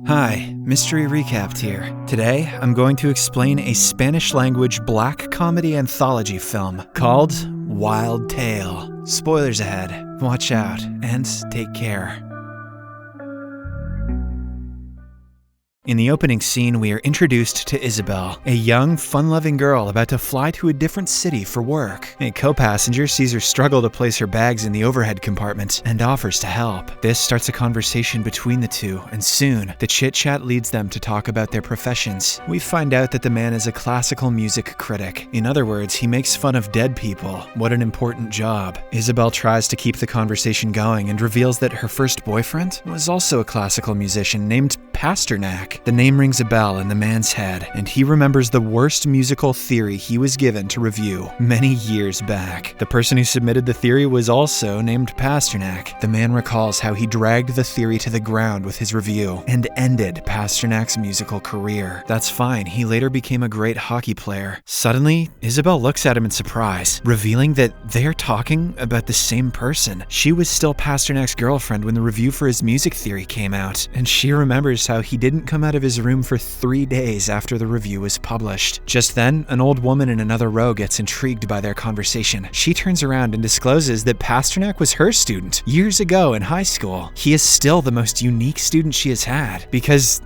Hi, Mystery Recapped here. Today, I'm going to explain a Spanish-language black comedy anthology film called Wild Tale. Spoilers ahead. Watch out, and take care. In the opening scene, we are introduced to Isabel, a young, fun-loving girl about to fly to a different city for work. A co-passenger sees her struggle to place her bags in the overhead compartment and offers to help. This starts a conversation between the two, and soon, the chit-chat leads them to talk about their professions. We find out that the man is a classical music critic. In other words, he makes fun of dead people. What an important job. Isabel tries to keep the conversation going and reveals that her first boyfriend was also a classical musician named Pasternak. The name rings a bell in the man's head, and he remembers the worst musical theory he was given to review many years back. The person who submitted the theory was also named Pasternak. The man recalls how he dragged the theory to the ground with his review and ended Pasternak's musical career. That's fine, he later became a great hockey player. Suddenly, Isabel looks at him in surprise, revealing that they're talking about the same person. She was still Pasternak's girlfriend when the review for his music theory came out, and she remembers how he didn't come out of his room for 3 days after the review was published. Just then, an old woman in another row gets intrigued by their conversation. She turns around and discloses that Pasternak was her student years ago in high school. He is still the most unique student she has had because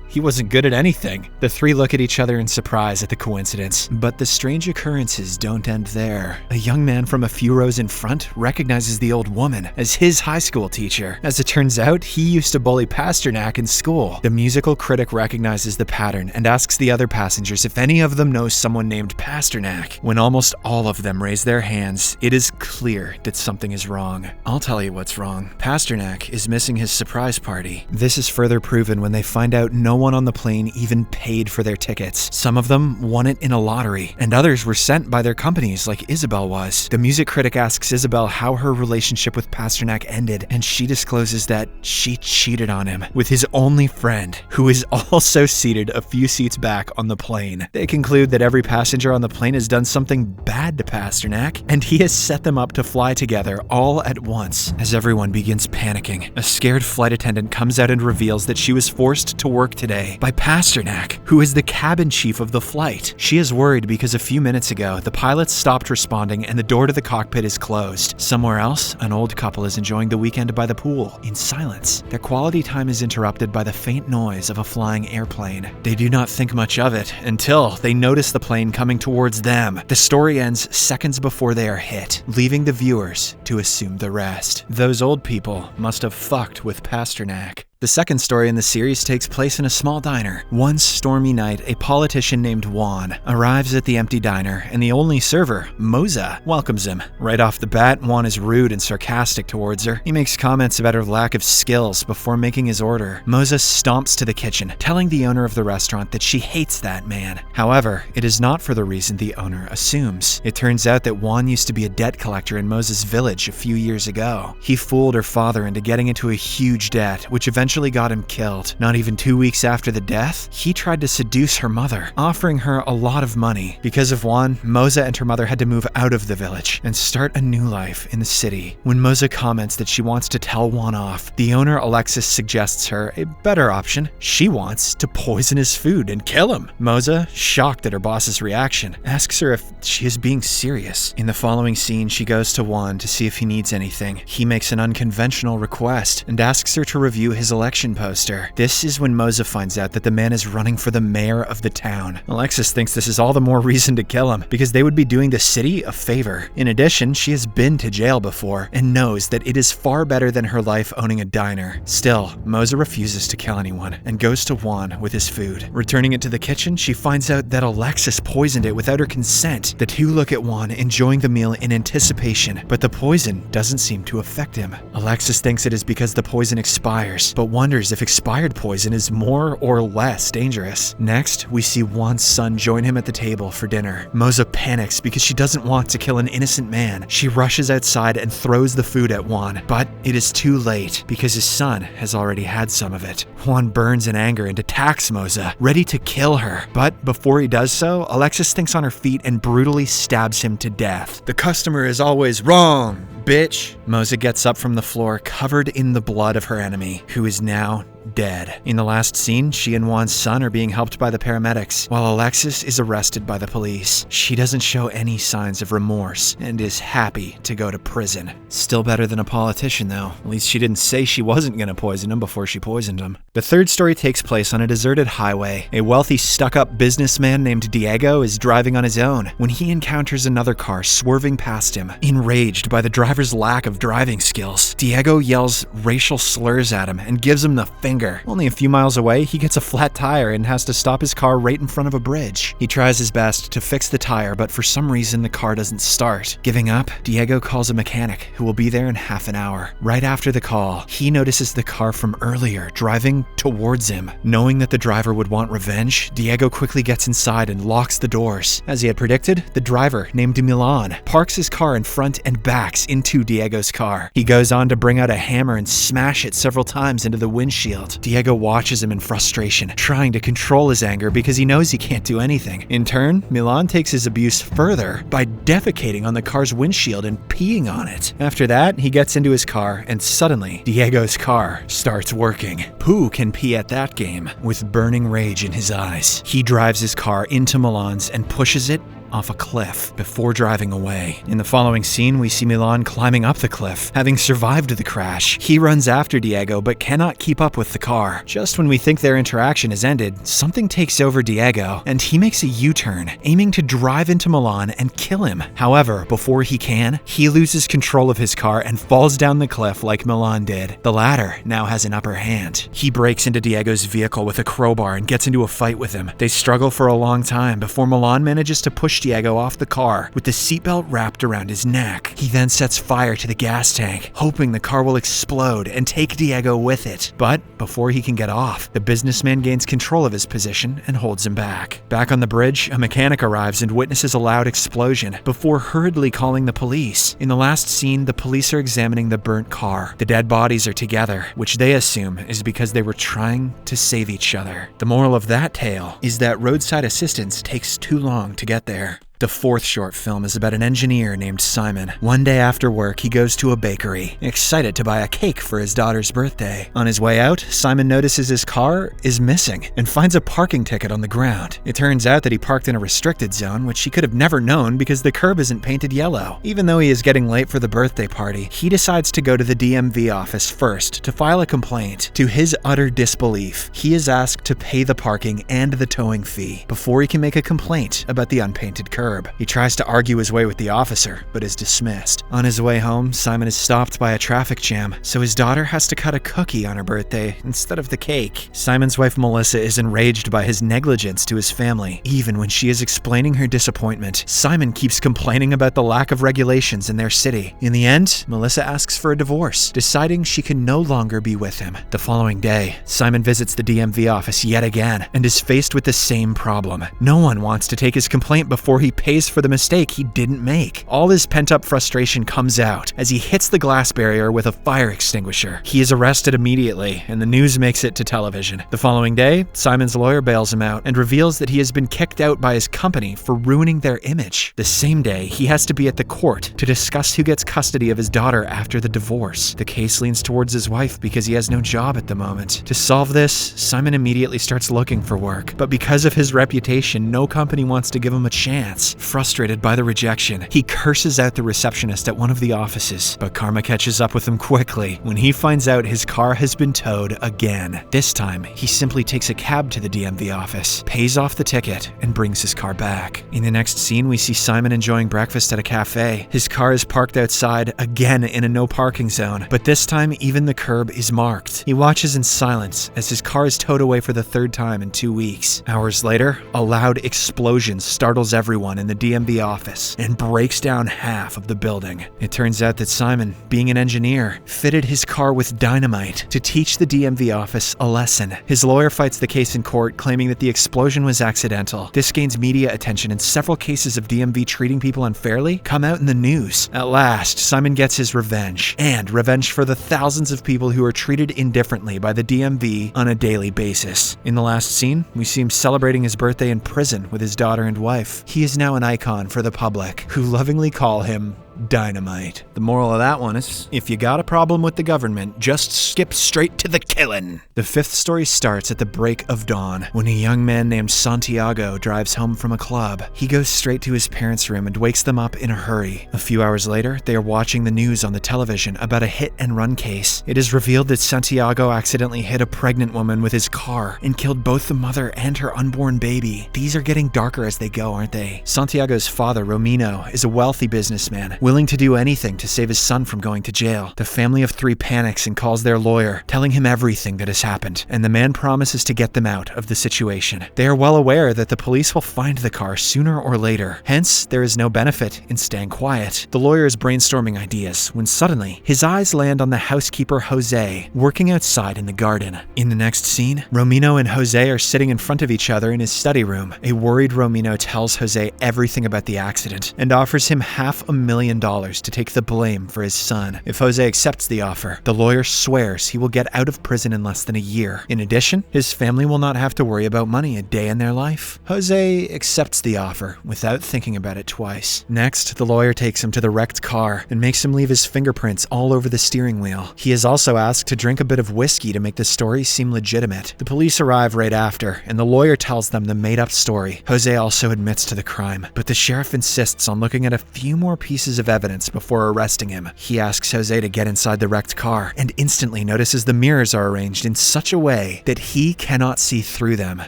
he wasn't good at anything. The three look at each other in surprise at the coincidence, but the strange occurrences don't end there. A young man from a few rows in front recognizes the old woman as his high school teacher. As it turns out, he used to bully Pasternak in school. The musical critic recognizes the pattern and asks the other passengers if any of them know someone named Pasternak. When almost all of them raise their hands, it is clear that something is wrong. I'll tell you what's wrong. Pasternak is missing his surprise party. This is further proven when they find out no one on the plane even paid for their tickets. Some of them won it in a lottery, and others were sent by their companies like Isabel was. The music critic asks Isabel how her relationship with Pasternak ended, and she discloses that she cheated on him with his only friend, who is also seated a few seats back on the plane. They conclude that every passenger on the plane has done something bad to Pasternak, and he has set them up to fly together all at once. As everyone begins panicking, a scared flight attendant comes out and reveals that she was forced to work today by Pasternak, who is the cabin chief of the flight. She is worried because a few minutes ago, the pilots stopped responding and the door to the cockpit is closed. Somewhere else, an old couple is enjoying the weekend by the pool in silence. Their quality time is interrupted by the faint noise of a flying airplane. They do not think much of it until they notice the plane coming towards them. The story ends seconds before they are hit, leaving the viewers to assume the rest. Those old people must have fucked with Pasternak. The second story in the series takes place in a small diner. One stormy night, a politician named Juan arrives at the empty diner, and the only server, Moza, welcomes him. Right off the bat, Juan is rude and sarcastic towards her. He makes comments about her lack of skills before making his order. Moza stomps to the kitchen, telling the owner of the restaurant that she hates that man. However, it is not for the reason the owner assumes. It turns out that Juan used to be a debt collector in Moza's village a few years ago. He fooled her father into getting into a huge debt, which eventually got him killed. Not even 2 weeks after the death, he tried to seduce her mother, offering her a lot of money. Because of Juan, Moza and her mother had to move out of the village and start a new life in the city. When Moza comments that she wants to tell Juan off, the owner Alexis suggests her a better option. She wants to poison his food and kill him. Moza, shocked at her boss's reaction, asks her if she is being serious. In the following scene, she goes to Juan to see if he needs anything. He makes an unconventional request and asks her to review his election poster. This is when Moza finds out that the man is running for the mayor of the town. Alexis thinks this is all the more reason to kill him, because they would be doing the city a favor. In addition, she has been to jail before and knows that it is far better than her life owning a diner. Still, Moza refuses to kill anyone and goes to Juan with his food. Returning it to the kitchen, she finds out that Alexis poisoned it without her consent. The two look at Juan, enjoying the meal in anticipation, but the poison doesn't seem to affect him. Alexis thinks it is because the poison expires, but wonders if expired poison is more or less dangerous. Next, we see Juan's son join him at the table for dinner. Moza panics because she doesn't want to kill an innocent man. She rushes outside and throws the food at Juan, but it is too late because his son has already had some of it. Juan burns in anger and attacks Moza, ready to kill her. But before he does so, Alexis thinks on her feet and brutally stabs him to death. "The customer is always wrong, bitch." Moza gets up from the floor, covered in the blood of her enemy, who is now dead. In the last scene, she and Juan's son are being helped by the paramedics, while Alexis is arrested by the police. She doesn't show any signs of remorse and is happy to go to prison. Still better than a politician, though. At least she didn't say she wasn't gonna poison him before she poisoned him. The third story takes place on a deserted highway. A wealthy, stuck-up businessman named Diego is driving on his own when he encounters another car swerving past him. Enraged by the driver's lack of driving skills, Diego yells racial slurs at him and gives him the finger. Only a few miles away, he gets a flat tire and has to stop his car right in front of a bridge. He tries his best to fix the tire, but for some reason the car doesn't start. Giving up, Diego calls a mechanic who will be there in half an hour. Right after the call, he notices the car from earlier driving towards him. Knowing that the driver would want revenge, Diego quickly gets inside and locks the doors. As he had predicted, the driver, named Milan, parks his car in front and backs into Diego's car. He goes on to bring out a hammer and smash it several times into the windshield. Diego watches him in frustration, trying to control his anger because he knows he can't do anything. In turn, Milan takes his abuse further by defecating on the car's windshield and peeing on it. After that, he gets into his car and suddenly, Diego's car starts working. Who can pee at that game? With burning rage in his eyes, he drives his car into Milan's and pushes it off a cliff before driving away. In the following scene, we see Milan climbing up the cliff. Having survived the crash, he runs after Diego but cannot keep up with the car. Just when we think their interaction has ended, something takes over Diego and he makes a U-turn, aiming to drive into Milan and kill him. However, before he can, he loses control of his car and falls down the cliff like Milan did. The latter now has an upper hand. He breaks into Diego's vehicle with a crowbar and gets into a fight with him. They struggle for a long time before Milan manages to push Diego off the car with the seatbelt wrapped around his neck. He then sets fire to the gas tank, hoping the car will explode and take Diego with it. But before he can get off, the businessman gains control of his position and holds him back. Back on the bridge, a mechanic arrives and witnesses a loud explosion before hurriedly calling the police. In the last scene, the police are examining the burnt car. The dead bodies are together, which they assume is because they were trying to save each other. The moral of that tale is that roadside assistance takes too long to get there. The fourth short film is about an engineer named Simon. One day after work, he goes to a bakery, excited to buy a cake for his daughter's birthday. On his way out, Simon notices his car is missing and finds a parking ticket on the ground. It turns out that he parked in a restricted zone, which he could have never known because the curb isn't painted yellow. Even though he is getting late for the birthday party, he decides to go to the DMV office first to file a complaint. To his utter disbelief, he is asked to pay the parking and the towing fee before he can make a complaint about the unpainted curb. He tries to argue his way with the officer, but is dismissed. On his way home, Simon is stopped by a traffic jam, so his daughter has to cut a cookie on her birthday instead of the cake. Simon's wife Melissa is enraged by his negligence to his family. Even when she is explaining her disappointment, Simon keeps complaining about the lack of regulations in their city. In the end, Melissa asks for a divorce, deciding she can no longer be with him. The following day, Simon visits the DMV office yet again and is faced with the same problem. No one wants to take his complaint before he pays for the mistake he didn't make. All his pent-up frustration comes out as he hits the glass barrier with a fire extinguisher. He is arrested immediately, and the news makes it to television. The following day, Simon's lawyer bails him out and reveals that he has been kicked out by his company for ruining their image. The same day, he has to be at the court to discuss who gets custody of his daughter after the divorce. The case leans towards his wife because he has no job at the moment. To solve this, Simon immediately starts looking for work, but because of his reputation, no company wants to give him a chance. Frustrated by the rejection, he curses out the receptionist at one of the offices, but karma catches up with him quickly when he finds out his car has been towed again. This time, he simply takes a cab to the DMV office, pays off the ticket, and brings his car back. In the next scene, we see Simon enjoying breakfast at a cafe. His car is parked outside, again in a no parking zone, but this time even the curb is marked. He watches in silence as his car is towed away for the third time in 2 weeks. Hours later, a loud explosion startles everyone in the DMV office and breaks down half of the building. It turns out that Simon, being an engineer, fitted his car with dynamite to teach the DMV office a lesson. His lawyer fights the case in court, claiming that the explosion was accidental. This gains media attention, and several cases of DMV treating people unfairly come out in the news. At last, Simon gets his revenge, and revenge for the thousands of people who are treated indifferently by the DMV on a daily basis. In the last scene, we see him celebrating his birthday in prison with his daughter and wife. He is now an icon for the public, who lovingly call him dynamite. The moral of that one is, if you got a problem with the government, just skip straight to the killing. The fifth story starts at the break of dawn, when a young man named Santiago drives home from a club. He goes straight to his parents' room and wakes them up in a hurry. A few hours later, they are watching the news on the television about a hit-and-run case. It is revealed that Santiago accidentally hit a pregnant woman with his car and killed both the mother and her unborn baby. These are getting darker as they go, aren't they? Santiago's father, Romino, is a wealthy businessman, willing to do anything to save his son from going to jail. The family of three panics and calls their lawyer, telling him everything that has happened, and the man promises to get them out of the situation. They are well aware that the police will find the car sooner or later, hence there is no benefit in staying quiet. The lawyer is brainstorming ideas when suddenly his eyes land on the housekeeper Jose working outside in the garden. In the next scene, Romino and Jose are sitting in front of each other in his study room. A worried Romino tells Jose everything about the accident and offers him $500,000 to take the blame for his son. If Jose accepts the offer, the lawyer swears he will get out of prison in less than a year. In addition, his family will not have to worry about money a day in their life. Jose accepts the offer without thinking about it twice. Next, the lawyer takes him to the wrecked car and makes him leave his fingerprints all over the steering wheel. He is also asked to drink a bit of whiskey to make the story seem legitimate. The police arrive right after, and the lawyer tells them the made-up story. Jose also admits to the crime, but the sheriff insists on looking at a few more pieces of evidence before arresting him. He asks Jose to get inside the wrecked car and instantly notices the mirrors are arranged in such a way that he cannot see through them.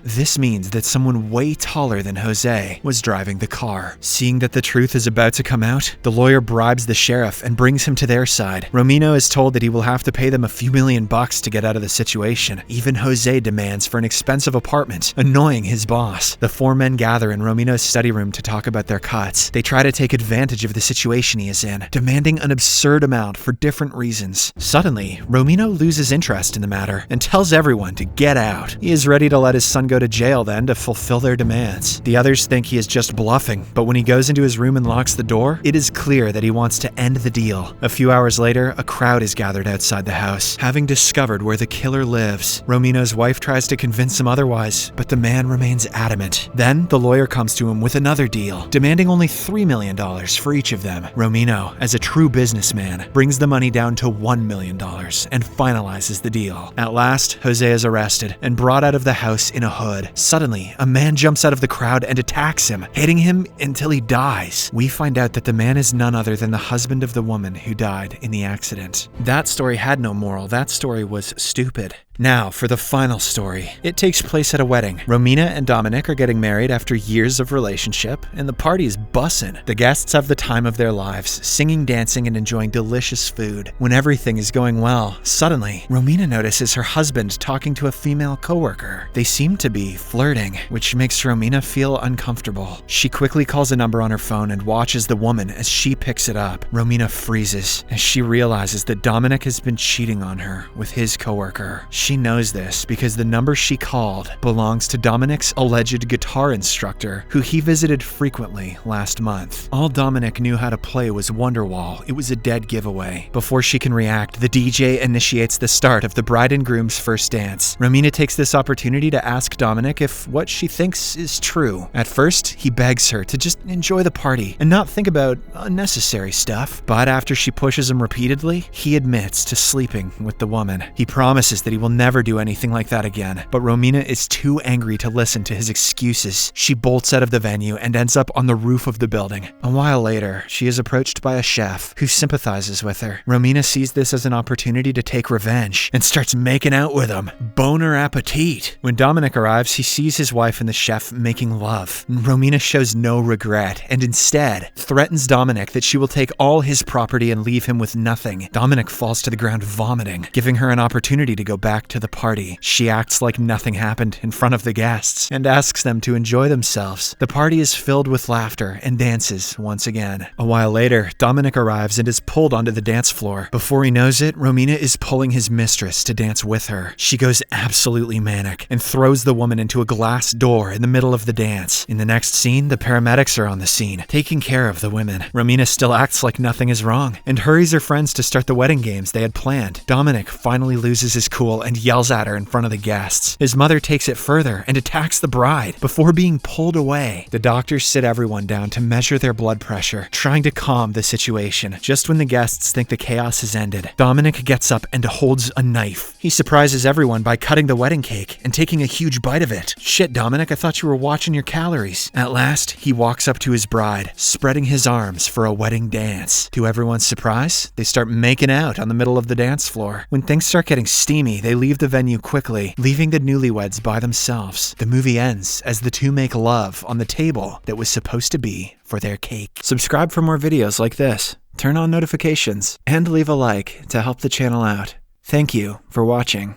This means that someone way taller than Jose was driving the car. Seeing that the truth is about to come out, the lawyer bribes the sheriff and brings him to their side. Romino is told that he will have to pay them a few $1,000,000 to get out of the situation. Even Jose demands for an expensive apartment, annoying his boss. The four men gather in Romino's study room to talk about their cuts. They try to take advantage of the situation he is in, demanding an absurd amount for different reasons. Suddenly, Romino loses interest in the matter and tells everyone to get out. He is ready to let his son go to jail then to fulfill their demands. The others think he is just bluffing, but when he goes into his room and locks the door, it is clear that he wants to end the deal. A few hours later, a crowd is gathered outside the house, having discovered where the killer lives. Romino's wife tries to convince him otherwise, but the man remains adamant. Then, the lawyer comes to him with another deal, demanding only $3 million for each of them. Romino, as a true businessman, brings the money down to $1 million and finalizes the deal. At last, Jose is arrested and brought out of the house in a hood. Suddenly, a man jumps out of the crowd and attacks him, hitting him until he dies. We find out that the man is none other than the husband of the woman who died in the accident. That story had no moral. That story was stupid. Now, for the final story. It takes place at a wedding. Romina and Dominic are getting married after years of relationship, and the party is bussin'. The guests have the time of their lives, singing, dancing, and enjoying delicious food. When everything is going well, suddenly, Romina notices her husband talking to a female coworker. They seem to be flirting, which makes Romina feel uncomfortable. She quickly calls a number on her phone and watches the woman as she picks it up. Romina freezes as she realizes that Dominic has been cheating on her with his coworker. She knows this because the number she called belongs to Dominic's alleged guitar instructor, who he visited frequently last month. All Dominic knew how to play was Wonderwall. It was a dead giveaway. Before she can react, the DJ initiates the start of the bride and groom's first dance. Romina takes this opportunity to ask Dominic if what she thinks is true. At first, he begs her to just enjoy the party and not think about unnecessary stuff. But after she pushes him repeatedly, he admits to sleeping with the woman. He promises that he will never do anything like that again, but Romina is too angry to listen to his excuses. She bolts out of the venue and ends up on the roof of the building. A while later, she is approached by a chef who sympathizes with her. Romina sees this as an opportunity to take revenge and starts making out with him. Boner appetit. When Dominic arrives, he sees his wife and the chef making love. Romina shows no regret and instead threatens Dominic that she will take all his property and leave him with nothing. Dominic falls to the ground vomiting, giving her an opportunity to go back to the party. She acts like nothing happened in front of the guests and asks them to enjoy themselves. The party is filled with laughter and dances once again. A while later, Dominic arrives and is pulled onto the dance floor. Before he knows it, Romina is pulling his mistress to dance with her. She goes absolutely manic and throws the woman into a glass door in the middle of the dance. In the next scene, the paramedics are on the scene, taking care of the women. Romina still acts like nothing is wrong and hurries her friends to start the wedding games they had planned. Dominic finally loses his cool and yells at her in front of the guests. His mother takes it further and attacks the bride before being pulled away. The doctors sit everyone down to measure their blood pressure, trying to calm the situation. Just when the guests think the chaos has ended, Dominic gets up and holds a knife. He surprises everyone by cutting the wedding cake and taking a huge bite of it. Shit, Dominic, I thought you were watching your calories. At last, he walks up to his bride, spreading his arms for a wedding dance. To everyone's surprise, they start making out on the middle of the dance floor. When things start getting steamy, they leave the venue quickly, leaving the newlyweds by themselves. The movie ends as the two make love on the table that was supposed to be for their cake. Subscribe for more videos like this, turn on notifications, and leave a like to help the channel out. Thank you for watching.